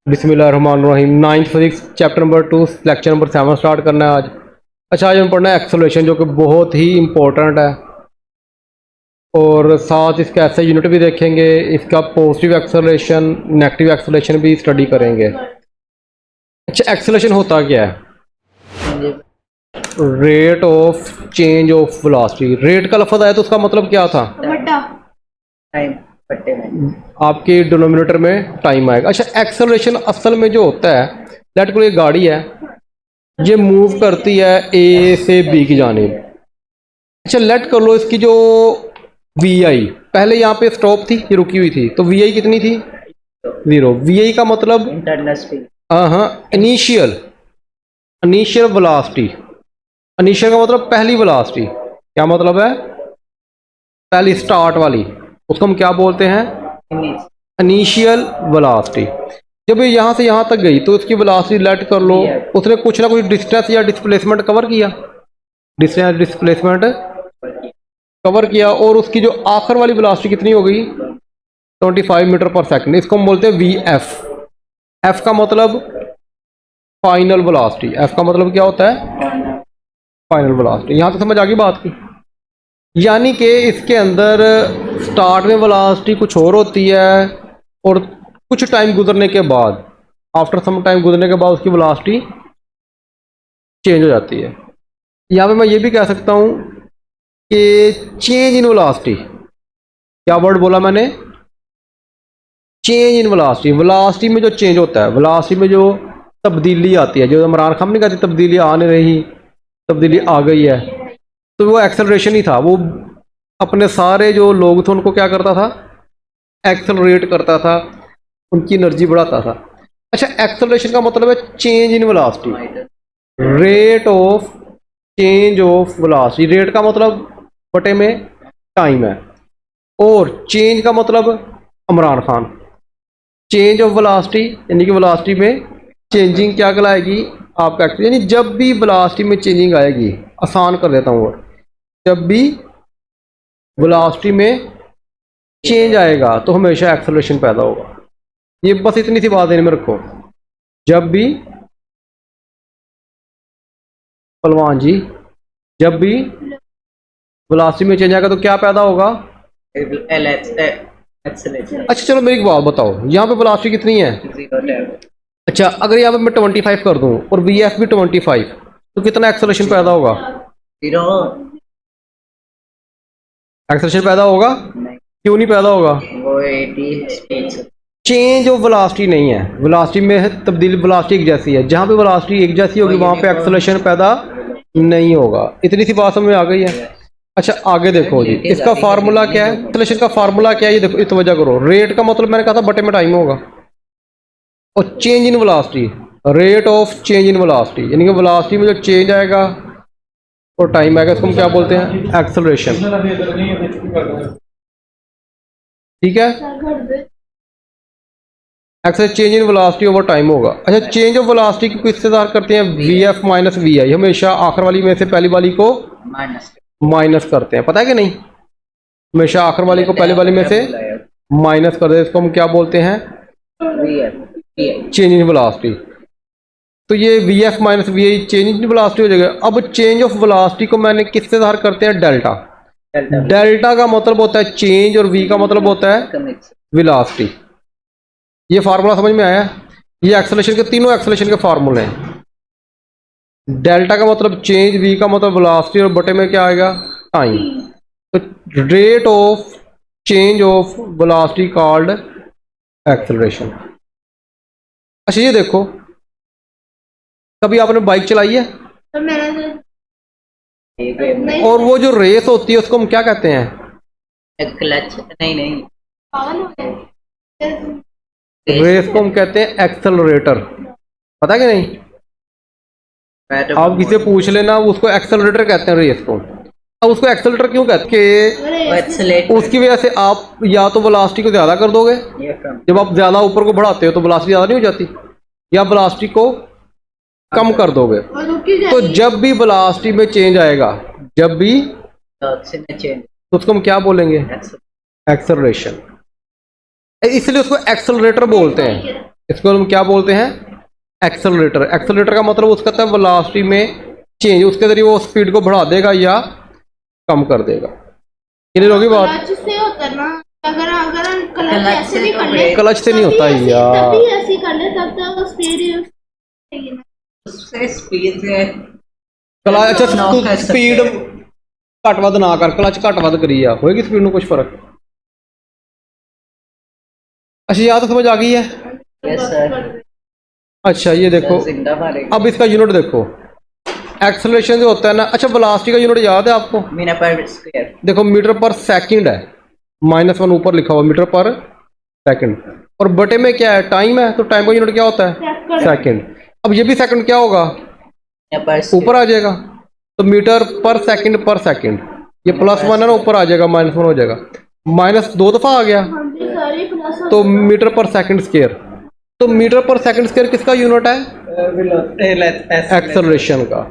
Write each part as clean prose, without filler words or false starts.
बिस्मिल्लाहिर्रहमानिर्रहीम। 9th physics chapter number 2 lecture number 7 start करना है आज। अच्छा, आज हम पढ़ना है एक्सेलरेशन, जो कि बहुत ही इम्पोर्टेंट है, और साथ इसका ऐसे यूनिट भी देखेंगे, इसका पॉजिटिव एक्सेलरेशन, नेगेटिव एक्सेलरेशन भी स्टडी करेंगे। अच्छा, एक्सेलरेशन होता क्या है? Rate of change of velocity. Rate का लफ्ज़ आया तो उसका मतलब क्या था? टाइम पट्टे में आपके डिनोमिनेटर में टाइम आएगा। अच्छा, एक्सेलरेशन असल में जो होता है, लेट को ये गाड़ी है, ये मूव करती है ए से बी की जानिब। अच्छा, लेट कर लो इसकी जो वी आई, पहले यहाँ पे स्टॉप थी, ये रुकी हुई थी, तो वी आई कितनी थी? 0। वी आई का मतलब इंटरनल स्पीड। हाँ, इनिशियल वेलोसिटी। इनिशियल का मतलब पहली वेलोसिटी। क्या मतलब है? पहली स्टार्ट वाली, उसको हम क्या बोलते हैं? Initial velocity. जब ये यहाँ से यहाँ तक गई तो उसकी वेलोसिटी लेट कर लो, उसने कुछ ना कुछ डिस्टेंस या डिस्प्लेसमेंट कवर किया, डिस्प्लेसमेंट कवर किया, और उसकी जो आखिर वाली वेलोसिटी कितनी हो गई? 25 मीटर पर सेकंड। इसको हम बोलते हैं वी एफ। एफ का मतलब फाइनल वेलोसिटी। एफ का मतलब क्या होता है? Final velocity. यहाँ तो समझ आ गई बात की। यानी कि इसके अंदर स्टार्ट में वेलोसिटी कुछ और होती है, और कुछ टाइम गुजरने के बाद, आफ्टर सम टाइम गुजरने के बाद उसकी वेलोसिटी चेंज हो जाती है। यहाँ पे मैं ये भी कह सकता हूँ कि चेंज इन वेलोसिटी। क्या वर्ड बोला मैंने? Change in velocity. वेलोसिटी में जो चेंज होता है, वेलोसिटी में जो तब्दीली आती है, जो इमरान खान नहीं कहते तब्दीली आ नहीं रही, तब्दीली आ गई है, तो वो एक्सेलरेशन ही था। वो अपने सारे जो लोग थे उनको क्या करता था? एक्सेलरेट करता था, उनकी एनर्जी बढ़ाता था। अच्छा, एक्सेलरेशन का मतलब है change in velocity, rate of change of velocity. Rate का मतलब बटे में टाइम है, और चेंज का मतलब Imran Khan. Change of velocity यानी कि वेलोसिटी में चेंजिंग क्या कहलाएगी? आपका यानी जब भी वेलोसिटी में चेंजिंग आएगी, आसान कर देता हूँ, और जब भी वेलोसिटी में चेंज आएगा तो हमेशा एक्सेलरेशन पैदा होगा। ये बस इतनी सी बात ध्यान में रखो। जब भी पहलवान जी, जब भी वेलोसिटी में चेंज आएगा तो क्या पैदा होगा? एक्सेलरेशन। अच्छा चलो, मेरी एक बात बताओ, यहाँ पे वेलोसिटी कितनी है? अच्छा, अगर यहाँ पे मैं 25 कर दूँ और वी एफ भी 25, तो कितना एक्सेलरेशन पैदा होगा? 0। एक्सेलरेशन पैदा होगा? क्यों नहीं पैदा होगा? वो 80 स्पीड। चेंज ऑफ वेलोसिटी नहीं है, वेलोसिटी में तब्दीली, वेलोसिटी एक जैसी है। जहाँ पे वेलोसिटी एक जैसी होगी वहाँ पे एक्सेलरेशन पैदा नहीं होगा। इतनी सी बात समझ में आ गई है। अच्छा, आगे देखो जी, इसका फार्मूला क्या है? एक्सेलरेशन का फार्मूला क्या है? ये देखो, इस वजह करो। रेट का मतलब मैंने कहा था बटे में टाइम होगा, और change in velocity, rate of change in velocity, यानी कि वेलोसिटी में जो चेंज आएगा और टाइम आएगा, इसको हम क्या बोलते हैं? एक्सेलरेशन। ठीक है, accel change in velocity over time होगा। अच्छा, चेंज ऑफ वेलोसिटी को किससे ज़ाहिर करते हैं? वी एफ माइनस वी आई। हमेशा आखिर वाली में से पहली वाली को माइनस करते हैं, पता है कि नहीं? हमेशा आखिर वाली को पहले वाली में से माइनस कर देते हैं। इसको हम क्या बोलते हैं? Change in velocity. तो ये V F minus V I change in velocity हो जाएगा। अब चेंज ऑफ वेलोसिटी को मैंने किससे ज़ाहिर करते हैं? डेल्टा। डेल्टा का मतलब होता है चेंज, और वी का मतलब होता है वेलोसिटी। ये फार्मूला समझ में आया? ये एक्सेलरेशन के, तीनों एक्सेलरेशन के फार्मूले हैं। डेल्टा का मतलब चेंज, वी का मतलब वेलोसिटी, और बटे में क्या आएगा? टाइम। तो rate of change of velocity called acceleration. अच्छा, ये देखो, कभी आपने बाइक चलाई है? और वो जो रेस होती है उसको हम क्या कहते हैं? क्लच। नहीं रेस को हम कहते हैं एक्सेलरेटर। पता है कि नहीं? आप किसी पूछ लेना, उसको एक्सेलरेटर कहते हैं रेस को। अब उसको एक्सेलरेटर क्यों कहते हैं? उसकी वजह से आप या तो वेलोसिटी को ज़्यादा कर दोगे, जब आप ज़्यादा ऊपर को बढ़ाते हो तो वेलोसिटी ज़्यादा नहीं हो जाती, या वेलोसिटी को कम कर दोगे। तो जब भी वेलोसिटी में चेंज आएगा, जब भी, तो उसको हम क्या बोलेंगे? एक्सेलरेशन। इसलिए उसको एक्सेलरेटर बोलते हैं। इसको हम क्या बोलते हैं, एक्सेलरेटर। एक्सेलरेटर का मतलब उसका होता है वेलोसिटी में चेंज, उसके जरिए वो स्पीड को बढ़ा देगा या कम कर देगा। क्लियर होगी बात? क्लच से होता है ना, अगर अगर हम क्लच क्लच ऐसे से भी तो कर ले, ब्रेक- क्लच से नहीं होता तभी यार। तभी ऐसे कर ले तब तक वो स्पीड उससे स्पीड से क्लच Knock कर सकते स्पीड हैं। घट वध ना कर, क्लच घट वध करी आ, होएगी स्पीड में कुछ फर्क? अच्छा यहाँ तो समझ आ गई है। यस सर, अच्छा ये देखो, जिंदा मारेगा। अब इसका यूनिट देखो, एक्सेलरेशन जो होता है ना, अच्छा वेलोसिटी का यूनिट याद है आपको? मीटर पर स्क्वायर। देखो मीटर पर सेकंड है, -1 ऊपर लिखा हुआ मीटर पर सेकंड, और बटे में क्या है, टाइम है, तो टाइम का यूनिट क्या होता है, सेकंड। अब ये भी सेकंड क्या होगा, ऊपर आ जाएगा, तो मीटर पर सेकंड, ये +1 है ना, ऊपर आ जाएगा, -1 हो जाएगा, -2 दफा आ गया, तो मीटर पर सेकंड स्क्वायर। तो मीटर पर सेकंड स्क्वायर किसका यूनिट है, एक्सेलरेशन का।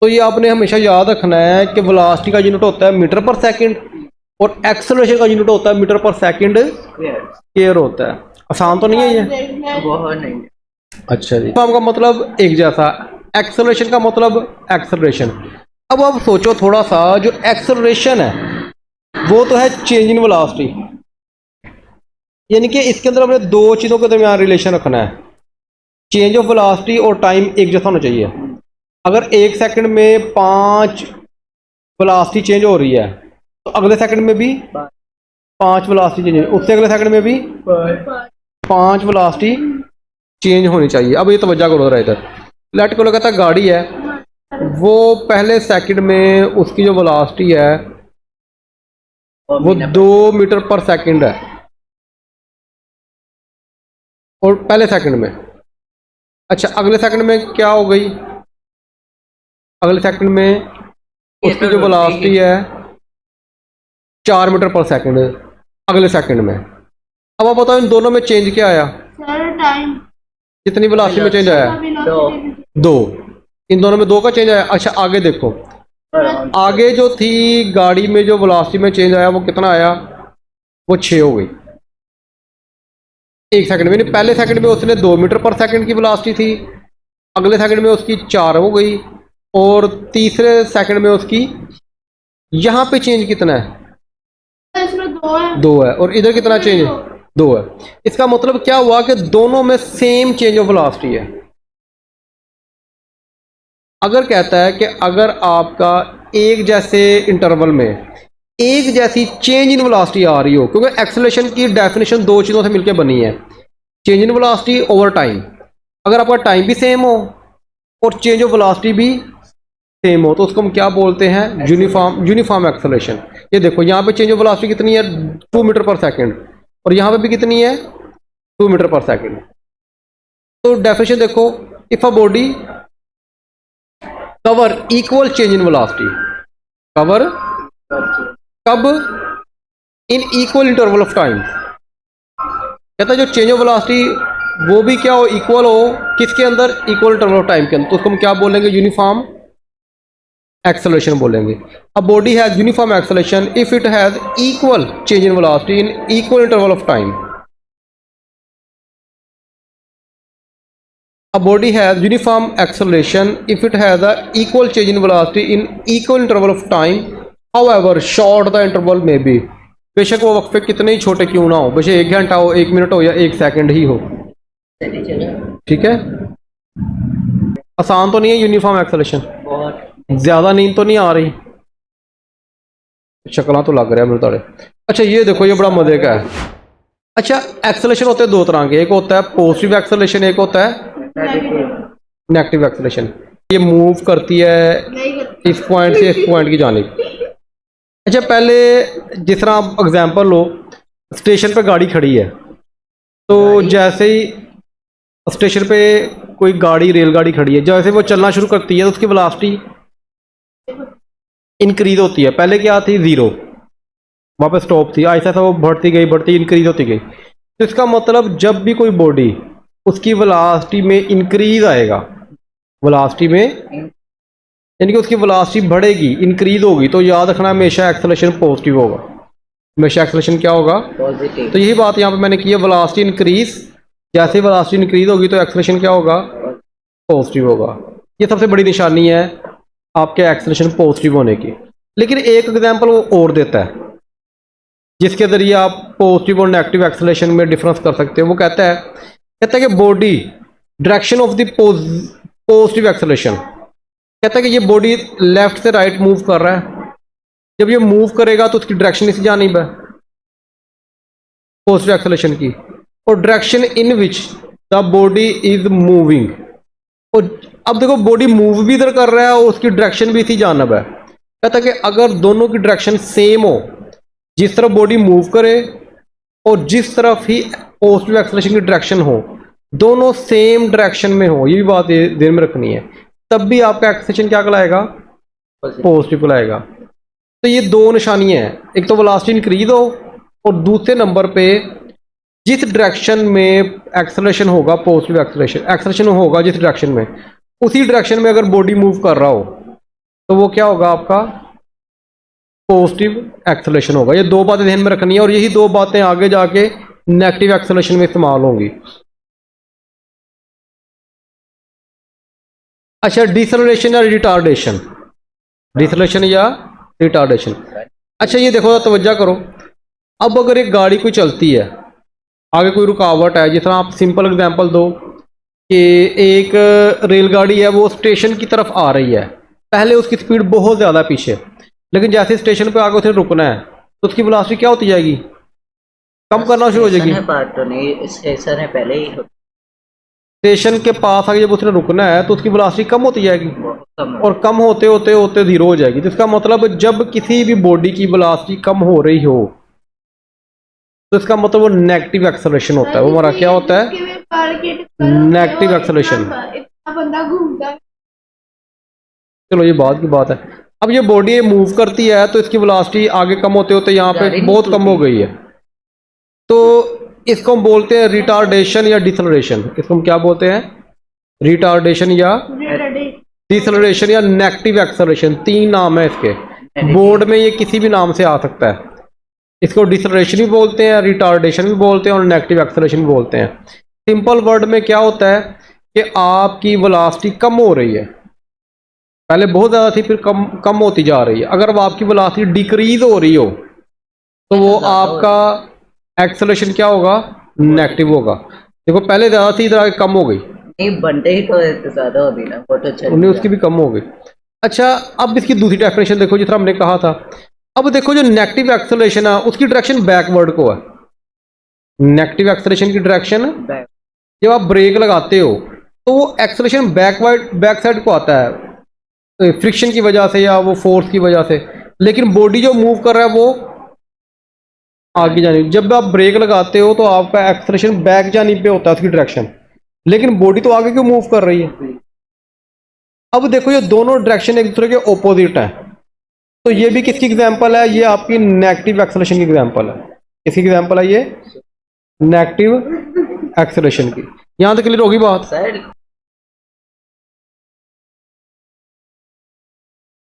तो ये आपने हमेशा याद रखना है कि वेलोसिटी का यूनिट होता है मीटर पर सेकंड, और एक्सेलरेशन का यूनिट होता है मीटर पर सेकंड स्क्वायर होता है। आसान तो नहीं है ये? वो नहीं। अच्छा जी, फॉर्म का मतलब एक जैसा, एक्सेलरेशन का मतलब एक्सेलरेशन। अब आप सोचो थोड़ा सा, जो एक्सेलरेशन है वो तो है चेंज इन वेलोसिटी, यानी कि इसके अंदर हमने दो चीज़ों के दरमियान रिलेशन रखना है, चेंज ऑफ वेलोसिटी और टाइम एक जैसा होना चाहिए। अगर 1 सेकंड में 5 वेलोसिटी चेंज हो रही है, तो अगले सेकंड में भी 5 वेलोसिटी चेंज, उससे अगले सेकंड में भी 5 वेलोसिटी चेंज होनी चाहिए। अब ये तवज्जो करो जरा इधर, लेट को कहता है गाड़ी है, वो पहले सेकंड में उसकी जो वेलोसिटी है वो 2 मीटर पर सेकंड है, और पहले सेकंड में। अच्छा अगले सेकंड में क्या हो गई, अगले सेकंड में उसकी जो वेलोसिटी है 4 मीटर पर सेकंड अगले सेकंड में। अब आप बताओ इन दोनों में चेंज क्या आया, टाइम कितनी वेलोसिटी में चेंज आया, 2। इन दोनों में 2 का चेंज आया। अच्छा आगे देखो, आगे जो थी गाड़ी में जो वेलोसिटी में चेंज आया वो कितना आया, वो 6 हो गई 1 सेकंड में। यानी पहले सेकंड में उसने 2 मीटर पर सेकंड की वेलोसिटी थी, अगले सेकंड में उसकी 4 हो गई, और तीसरे सेकंड में उसकी यहाँ पे चेंज कितना है, इसमें 2 है, 2 है, और इधर कितना चेंज है, 2 है। इसका मतलब क्या हुआ कि दोनों में सेम चेंज ऑफ वेलोसिटी है। अगर कहता है कि अगर आपका एक जैसे इंटरवल में एक जैसी चेंज इन वेलोसिटी आ रही हो, क्योंकि एक्सेलरेशन की डेफिनेशन 2 चीज़ों से मिलकर बनी है, change in velocity over time. अगर आपका टाइम भी सेम हो और चेंज ऑफ वेलोसिटी भी सेम हो, तो उसको हम क्या बोलते हैं, यूनिफॉर्म एक्सेलरेशन। ये देखो यहाँ पे चेंज ऑफ वेलोसिटी कितनी है, 2 मीटर पर सेकंड, और यहाँ पे भी कितनी है, 2 मीटर पर सेकंड। तो डेफिनेशन देखो, if a body cover equal change in velocity, cover कब, in equal interval of time. कहता है जो चेंज ऑफ वेलोसिटी वो भी क्या हो, इक्वल हो, किसके अंदर, इक्वल इंटरवल ऑफ टाइम के अंदर, तो उसको हम क्या बोलेंगे, यूनिफॉर्म एक्सेलरेशन बोलेंगे। A body has uniform acceleration if it has equal change in velocity in equal interval of time. A body has uniform acceleration if it has a equal change in velocity in equal interval of time, however short the interval may be। बेशक वो वक्फे कितने ही छोटे क्यों ना हो, बेशक 1 घंटा हो, 1 मिनट हो, या 1 सेकंड ही हो, ठीक है। आसान तो नहीं है यूनिफॉर्म एक्सेलरेशन, बहुत ज्यादा नींद तो नहीं आ रही, शक्ला तो लग रहा है मेरे तारे। अच्छा ये देखो, ये बड़ा मजे का है। अच्छा एक्सेलरेशन होते हैं 2 तरह के, एक होता है पॉजिटिव एक्सेलरेशन, एक होता है नेगेटिव एक्सेलरेशन। ये मूव करती है इस पॉइंट से इस पॉइंट की जानिब। अच्छा पहले जिस तरह आप एग्जांपल लो, स्टेशन पे गाड़ी खड़ी है, तो जैसे ही स्टेशन पे कोई गाड़ी, रेलगाड़ी खड़ी है, जैसे वो चलना शुरू करती है तो उसकी वेलोसिटी इंक्रीज होती है। पहले क्या थी, 0, वहाँ पे स्टॉप थी, ऐसा था वो बढ़ती इंक्रीज होती गई। तो इसका मतलब जब भी कोई बॉडी उसकी वेलोसिटी में इंक्रीज आएगा, वेलोसिटी में यानी कि उसकी वेलोसिटी बढ़ेगी, इंक्रीज होगी, तो याद रखना हमेशा एक्सेलरेशन पॉजिटिव होगा, हमेशा एक्सेलरेशन क्या होगा, पॉजिटिव। तो यही बात यहाँ पे मैंने की है, वेलोसिटी इंक्रीज जैसे वेलोसिटी इंक्रीज होगी तो एक्सेलरेशन क्या होगा, पॉजिटिव होगा। ये सबसे बड़ी निशानी है आपके एक्सेलरेशन पॉजिटिव होने की। लेकिन एक एग्जांपल वो और देता है जिसके ज़रिए आप पॉजिटिव और नेगेटिव एक्सेलरेशन में डिफरेंस कर सकते हो। वो कहता है कि body direction of the positive acceleration, कहता है कि ये बॉडी लेफ्ट से राइट मूव कर रहा है, जब ये मूव करेगा तो उसकी डायरेक्शन इस जानिब है पॉजिटिव एक्सेलरेशन की, और direction in which the body is moving, और अब देखो बॉडी मूव भी इधर कर रहा है और उसकी डायरेक्शन भी इसी जानब है। कहता है कि अगर दोनों की डायरेक्शन सेम हो, जिस तरफ बॉडी मूव करे और जिस तरफ ही पॉजिटिव एक्सेलरेशन की डायरेक्शन हो, दोनों सेम डायरेक्शन में हो, ये भी बात ध्यान में रखनी है, तब भी आपका एक्सेलरेशन क्या कहलाएगा, पॉजिटिव कहलाएगा। तो ये दो निशानियां हैं, एक तो वेलोसिटी इंक्रीज हो और दूसरे नंबर पे जिस डायरेक्शन में एक्सेलरेशन होगा, पॉजिटिव एक्सेलरेशन होगा जिस डायरेक्शन में, उसी डायरेक्शन में अगर बॉडी मूव कर रहा हो तो वो क्या होगा, आपका पॉजिटिव एक्सेलरेशन होगा। ये दो बातें ध्यान में रखनी है और यही दो बातें आगे जाके नेगेटिव एक्सेलरेशन में इस्तेमाल होंगी। अच्छा, डिसेलरेशन या रिटार्डेशन, डिसेलरेशन या रिटार्डेशन। अच्छा ये देखो, तवज्जो करो, अब अगर एक गाड़ी कोई चलती है, आगे कोई रुकावट है, जिस तरह आप सिंपल एग्जांपल दो कि एक रेलगाड़ी है वो स्टेशन की तरफ आ रही है, पहले उसकी स्पीड बहुत ज़्यादा पीछे, लेकिन जैसे स्टेशन पे आगे उसे रुकना है तो उसकी वेलोसिटी क्या होती जाएगी, कम करना शुरू हो जाएगी। पार्ट तो नहीं, स्टेशन है पहले ही स्टेशन के पास आगे जब उसने रुकना है तो उसकी वेलोसिटी कम होती जाएगी और कम होते होते होते जीरो हो जाएगी। तो इसका मतलब जब किसी भी बॉडी की वेलोसिटी कम हो रही हो तो इसका मतलब वो नेगेटिव एक्सेलरेशन होता है। वो हमारा क्या होता है, नेगेटिव एक्सेलरेशन। बंदा घूमता है। चलो ये बात की बात है। अब ये बॉडी मूव करती है तो इसकी वेलोसिटी आगे कम होते होते यहाँ पे बहुत कम हो गई है, तो इसको हम बोलते हैं रिटार्डेशन या डिसेलरेशन। इसको हम क्या बोलते हैं, रिटार्डेशन या डिसेलरेशन या नेगेटिव एक्सेलरेशन। तीन नाम है इसके, बोर्ड में ये किसी भी नाम से आ सकता है। इसको डिसेलरेशन भी बोलते हैं, रिटार्डेशन भी बोलते हैं और नेगेटिव एक्सेलरेशन भी बोलते हैं। सिंपल वर्ड में क्या होता है कि आपकी वेलोसिटी कम हो रही है, पहले बहुत ज़्यादा थी फिर कम होती जा रही है। अगर वो आपकी वेलोसिटी डिक्रीज हो रही हो तो वो आपका एक्सेलरेशन क्या होगा, नेगेटिव होगा। देखो पहले ज़्यादा थी, इधर आगे कम हो गई, नहीं बनते ही तो ज़्यादा होती ना, फोटो चल उन्हें उसकी भी कम हो गई। अच्छा अब इसकी दूसरी डेफिनेशन देखो, जिस तरह हमने कहा था। अब देखो जो नेगेटिव एक्सेलरेशन है उसकी डायरेक्शन बैकवर्ड को है। नेगेटिव एक्सेलरेशन की डायरेक्शन, जब आप ब्रेक लगाते हो तो वो एक्सेलरेशन बैक साइड को आता है, फ्रिक्शन की वजह से या वो फोर्स की वजह से। लेकिन बॉडी जो मूव कर रहा है वो आगे जानी। जब आप ब्रेक लगाते हो तो आपका एक्सेलरेशन बैक जानी पे होता है उसकी डायरेक्शन, लेकिन बॉडी तो आगे क्यों मूव कर रही है। अब देखो ये दोनों डायरेक्शन एक दूसरे के ऑपोजिट है, तो ये भी किसकी एग्जांपल है, ये आपकी नेगेटिव एक्सेलरेशन की एग्जांपल है। किसकी एग्जांपल है ये, नेगेटिव एक्सेलरेशन की। यहां तक क्लियर होगी बात। सर